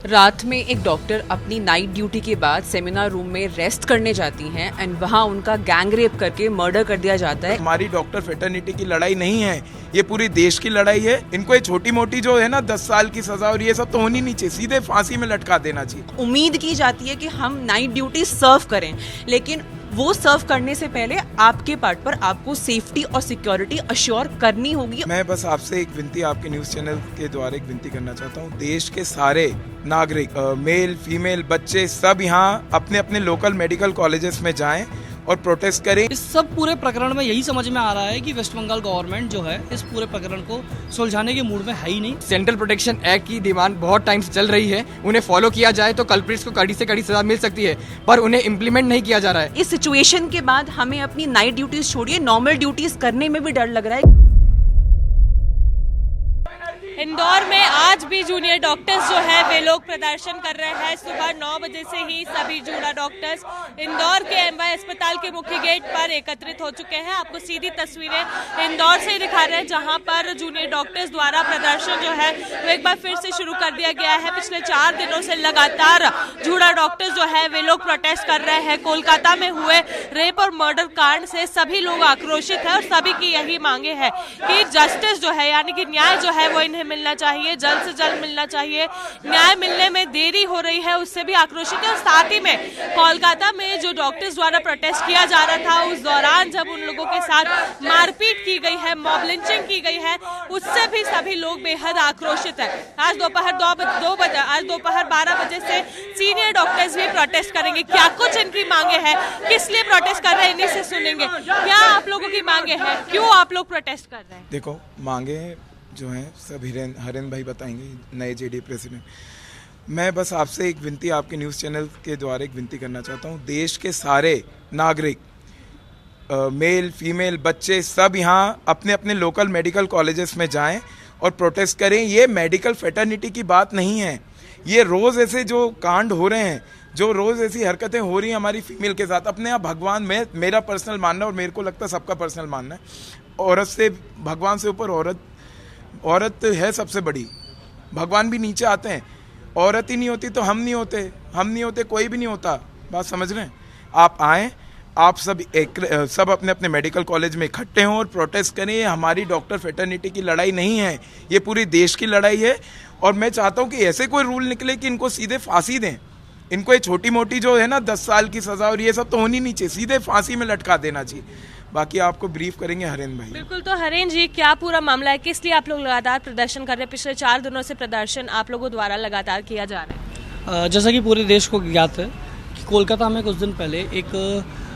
रात में एक डॉक्टर अपनी नाइट ड्यूटी के बाद सेमिनार रूम में रेस्ट करने जाती हैं एंड वहाँ उनका गैंग रेप करके मर्डर कर दिया जाता है। हमारी डॉक्टर फेटर्निटी की लड़ाई नहीं है, ये पूरी देश की लड़ाई है। इनको ये छोटी मोटी जो है ना 10 साल की सजा और ये सब तो होनी नहीं चाहिए, सीधे फांसी में लटका देना चाहिए। उम्मीद की जाती है कि हम नाइट ड्यूटी सर्व करें, लेकिन वो सर्व करने से पहले आपके पार्ट पर आपको सेफ्टी और सिक्योरिटी अश्योर करनी होगी। मैं बस आपसे एक विनती, आपके न्यूज़ चैनल के द्वारा एक विनती करना चाहता हूँ। देश के सारे नागरिक, मेल फीमेल बच्चे सब यहाँ अपने अपने लोकल मेडिकल कॉलेजेस में जाएं और प्रोटेस्ट करें। इस सब पूरे प्रकरण में यही समझ में आ रहा है कि वेस्ट बंगाल गवर्नमेंट जो है इस पूरे प्रकरण को सुलझाने के मूड में है ही नहीं। सेंट्रल प्रोटेक्शन एक्ट की डिमांड बहुत टाइम से चल रही है, उन्हें फॉलो किया जाए तो कल्प्रिट्स को कड़ी से कड़ी सजा मिल सकती है, पर उन्हें इम्प्लीमेंट नहीं किया जा रहा है। इस सिचुएशन के बाद हमें अपनी नाइट ड्यूटीज छोड़िए, नॉर्मल ड्यूटीज करने में भी डर लग रहा है। इंदौर में आज भी जूनियर डॉक्टर्स जो है वे लोग प्रदर्शन कर रहे हैं। सुबह 9 बजे से ही सभी जूनियर डॉक्टर्स इंदौर के एमवाई अस्पताल के मुख्य गेट पर एकत्रित हो चुके हैं। आपको सीधी तस्वीरें इंदौर से ही दिखा रहे हैं, जहां पर जूनियर डॉक्टर्स द्वारा प्रदर्शन जो है वो एक बार फिर से शुरू कर दिया गया है। पिछले 4 दिनों से लगातार जूनियर डॉक्टर्स जो है वे लोग प्रोटेस्ट कर रहे हैं। कोलकाता में हुए रेप और मर्डर कांड से सभी लोग आक्रोशित है और सभी की यही मांगे है कि जस्टिस जो है यानी कि न्याय जो है वो इन्हें मिलना चाहिए, जल्द से जल्द मिलना चाहिए। न्याय मिलने में देरी हो रही है, उससे भी आक्रोशित है। और साथ ही में कोलकाता में जो डॉक्टर्स द्वारा प्रोटेस्ट किया जा रहा था, उस दौरान जब उन लोगों के साथ मारपीट की गई है, मॉब लिंचिंग की गई है, उससे भी सभी लोग बेहद आक्रोशित है। आज दोपहर 12 बजे से सीनियर डॉक्टर्स भी प्रोटेस्ट करेंगे। क्या कुछ इनकी मांगे हैं, किस लिए प्रोटेस्ट कर रहे हैं, इन्हीं से सुनेंगे। क्या आप लोगों की मांगे हैं, क्यों आप लोग प्रोटेस्ट कर रहे हैं? देखो, मांगे जो हैं सब हरेन भाई बताएंगे, नए जेडी प्रेसिडेंट। मैं बस आपसे एक विनती, आपके न्यूज़ चैनल के द्वारा एक विनती करना चाहता हूँ। देश के सारे नागरिक, मेल फीमेल बच्चे सब यहाँ अपने अपने लोकल मेडिकल कॉलेजेस में जाएं और प्रोटेस्ट करें। ये मेडिकल फेटर्निटी की बात नहीं है। ये रोज़ ऐसे जो कांड हो रहे हैं, जो रोज़ ऐसी हरकतें हो रही हैं हमारी फीमेल के साथ, अपने आप भगवान में मेरा पर्सनल मानना और मेरे को लगता है सबका पर्सनल मानना है, औरत से भगवान से ऊपर औरत है सबसे बड़ी। भगवान भी नीचे आते हैं, औरत ही नहीं होती तो हम नहीं होते, कोई भी नहीं होता। बात समझ रहे हैं? आप आएँ, आप सब अपने अपने मेडिकल कॉलेज में इकट्ठे हों और प्रोटेस्ट करें। ये हमारी डॉक्टर फेटर्निटी की लड़ाई नहीं है, ये पूरी देश की लड़ाई है। और मैं चाहता हूँ कि ऐसे कोई रूल निकले कि इनको सीधे फांसी दें। इनको ये छोटी मोटी जो है ना 10 साल की सजा और ये सब तो होनी नहीं चाहिए, सीधे फांसी में लटका देना चाहिए। बाकी आपको ब्रीफ करेंगे हरेन भाई। बिल्कुल, तो हरेन जी, क्या पूरा मामला है, किस लिए आप लोग लगातार प्रदर्शन कर रहे हैं? पिछले 4 दिनों से प्रदर्शन आप लोगों द्वारा लगातार किया जा रहा है। जैसा कि पूरे देश को ज्ञात है कि कोलकाता में कुछ दिन पहले एक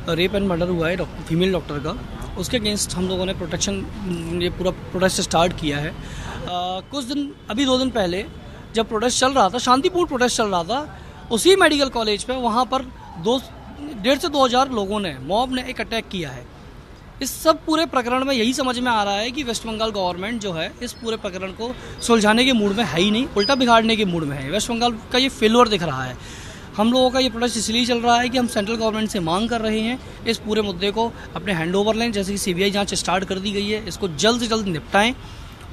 रेप एंड मर्डर हुआ है फीमेल डॉक्टर का। उसके अगेंस्ट हम लोगों ने ये पूरा प्रोटेस्ट स्टार्ट किया है। अभी 2 दिन पहले जब प्रोटेस्ट चल रहा था, शांतिपूर्ण प्रोटेस्ट चल रहा था, उसी मेडिकल कॉलेज पे वहाँ पर 1,500 से 2,000 लोगों ने, मॉब ने एक अटैक किया है। इस सब पूरे प्रकरण में यही समझ में आ रहा है कि वेस्ट बंगाल गवर्नमेंट जो है इस पूरे प्रकरण को सुलझाने के मूड में है ही नहीं, उल्टा बिगाड़ने के मूड में है। वेस्ट बंगाल का ये फेल्योर दिख रहा है। हम लोगों का ये प्रोटेस्ट इसलिए चल रहा है कि हम सेंट्रल गवर्नमेंट से मांग कर रहे हैं इस पूरे मुद्दे को अपने हैंड ओवर लें। जैसे कि सीबीआई जांच स्टार्ट कर दी गई है, इसको जल्द से जल्द निपटाएं,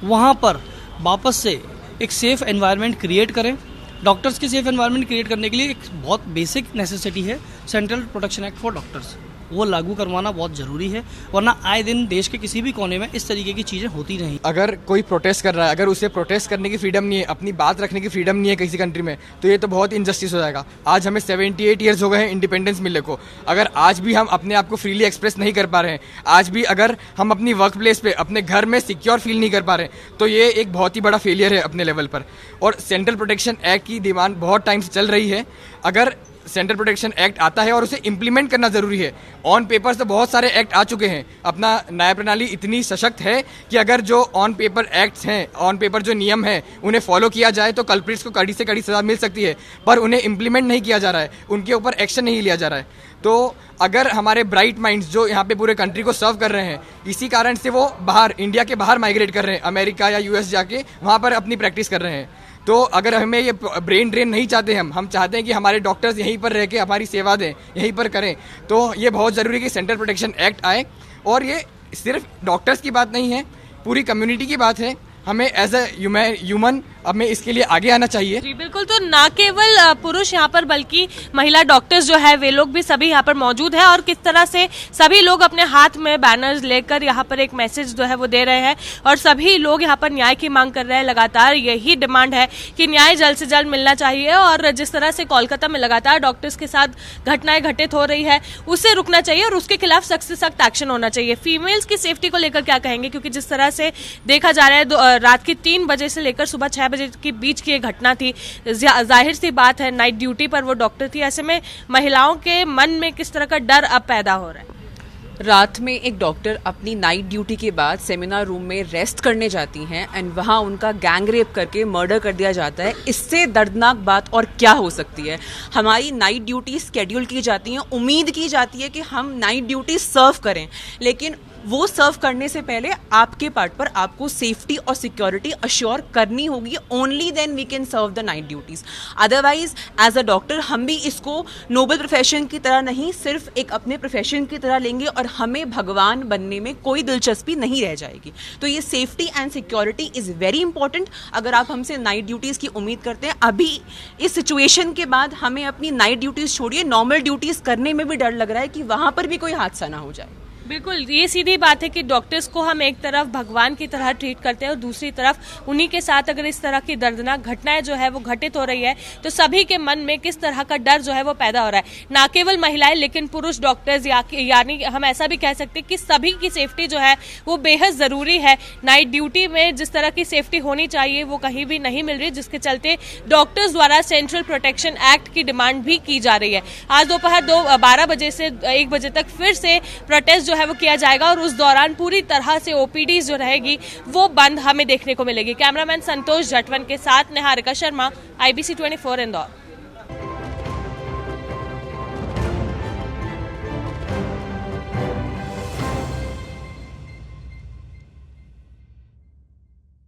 वहाँ पर वापस से एक सेफ़ एनवायरनमेंट क्रिएट करें। डॉक्टर्स के सेफ एनवायरनमेंट क्रिएट करने के लिए एक बहुत बेसिक नेसेसिटी है central protection act for doctors, वो लागू करवाना बहुत ज़रूरी है, वरना आए दिन देश के किसी भी कोने में इस तरीके की चीज़ें होती नहीं। अगर कोई प्रोटेस्ट कर रहा है, अगर उसे प्रोटेस्ट करने की फ्रीडम नहीं है, अपनी बात रखने की फ्रीडम नहीं है किसी कंट्री में, तो ये तो बहुत इनजस्टिस हो जाएगा। आज हमें 78 ईयर्स हो गए हैं इंडिपेंडेंस मिलने को। अगर आज भी हम अपने आप को फ्रीली एक्सप्रेस नहीं कर पा रहे हैं, आज भी अगर हम अपनी वर्क प्लेस पे अपने घर में सिक्योर फील नहीं कर पा रहे हैं, तो ये एक बहुत ही बड़ा फेलियर है अपने लेवल पर। और सेंट्रल प्रोटेक्शन एक्ट की डिमांड बहुत टाइम से चल रही है। अगर सेंट्रल प्रोटेक्शन एक्ट आता है और उसे इम्प्लीमेंट करना जरूरी है। ऑन पेपर तो बहुत सारे एक्ट आ चुके हैं, अपना न्याय प्रणाली इतनी सशक्त है कि अगर जो ऑन पेपर एक्ट्स हैं, ऑन पेपर जो नियम हैं, उन्हें फॉलो किया जाए तो कल्प्रिट्स को कड़ी से कड़ी सजा मिल सकती है, पर उन्हें इम्प्लीमेंट नहीं किया जा रहा है, उनके ऊपर एक्शन नहीं लिया जा रहा है। तो अगर हमारे ब्राइट माइंड्स जो यहाँ पे पूरे कंट्री को सर्व कर रहे हैं, इसी कारण से वो इंडिया के बाहर माइग्रेट कर रहे हैं, अमेरिका या यूएस जाके वहाँ पर अपनी प्रैक्टिस कर रहे हैं। तो अगर हमें ये ब्रेन ड्रेन नहीं चाहते, हम चाहते हैं कि हमारे डॉक्टर्स यहीं पर रह के हमारी सेवा दें, यहीं पर करें, तो ये बहुत ज़रूरी है कि सेंट्रल प्रोटेक्शन एक्ट आए। और ये सिर्फ डॉक्टर्स की बात नहीं है, पूरी कम्युनिटी की बात है। हमें एज अ ह्यूमन अब मैं इसके लिए आगे आना चाहिए। जी बिल्कुल, तो ना केवल पुरुष यहाँ पर बल्कि महिला डॉक्टर्स जो है वे लोग भी सभी यहाँ पर मौजूद है और किस तरह से सभी लोग अपने हाथ में बैनर्स लेकर यहाँ पर एक मैसेज जो है वो दे रहे हैं और सभी लोग यहाँ पर न्याय की मांग कर रहे हैं। लगातार यही डिमांड है कि न्याय जल्द से जल्द मिलना चाहिए और जिस तरह से कोलकाता में लगातार डॉक्टर्स के साथ घटनाएं घटित हो रही है उसे रुकना चाहिए और उसके खिलाफ सख्त से सख्त एक्शन होना चाहिए। फीमेल्स की सेफ्टी को लेकर क्या कहेंगे, क्योंकि जिस तरह से देखा जा रहा है रात की 3 बजे से लेकर सुबह 6 बजे के बीच की ये घटना थी, जाहिर सी बात है नाइट ड्यूटी पर वो डॉक्टर थी, ऐसे में महिलाओं के मन में किस तरह का डर अब पैदा हो रहा है? रात में एक डॉक्टर अपनी नाइट ड्यूटी के बाद सेमिनार रूम में रेस्ट करने जाती हैं एंड वहाँ उनका गैंग रेप करके मर्डर कर दिया जाता है। इससे दर्दनाक बात और क्या हो सकती है? हमारी नाइट ड्यूटी स्केड्यूल की जाती है, उम्मीद की जाती है कि हम नाइट ड्यूटी सर्व करें, लेकिन वो सर्व करने से पहले आपके पार्ट पर आपको सेफ्टी और सिक्योरिटी अश्योर करनी होगी। Only then we can serve the night duties. Otherwise as a doctor हम भी इसको नोबल प्रोफेशन की तरह नहीं, सिर्फ एक अपने प्रोफेशन की तरह लेंगे और हमें भगवान बनने में कोई दिलचस्पी नहीं रह जाएगी। तो ये safety and security is very important. अगर आप हमसे नाइट ड्यूटीज़ की उम्मीद करते हैं, अभी इस सिचुएशन के बाद हमें अपनी नाइट ड्यूटीज़ छोड़िए, नॉर्मल ड्यूटीज़ करने में भी डर लग रहा है कि वहाँ पर भी कोई हादसा ना हो जाए। बिल्कुल, ये सीधी बात है कि डॉक्टर्स को हम एक तरफ भगवान की तरह ट्रीट करते हैं और दूसरी तरफ उन्हीं के साथ अगर इस तरह की दर्दनाक घटनाएं जो है वो घटित हो रही है तो सभी के मन में किस तरह का डर जो है वो पैदा हो रहा है। ना केवल महिलाएं लेकिन पुरुष डॉक्टर्स यानी हम ऐसा भी कह सकते हैं कि सभी की सेफ्टी जो है वो बेहद जरूरी है। नाइट ड्यूटी में जिस तरह की सेफ्टी होनी चाहिए वो कहीं भी नहीं मिल रही, जिसके चलते डॉक्टर्स द्वारा सेंट्रल प्रोटेक्शन एक्ट की डिमांड भी की जा रही है। आज दोपहर 12 बजे से 1 बजे तक फिर से प्रोटेस्ट जो है वो किया जाएगा और उस दौरान पूरी तरह से ओपीडी जो रहेगी वो बंद हमें देखने को मिलेगी। कैमरामैन संतोष जटवन के साथ निहारिका शर्मा, IBC 24 इंदौर।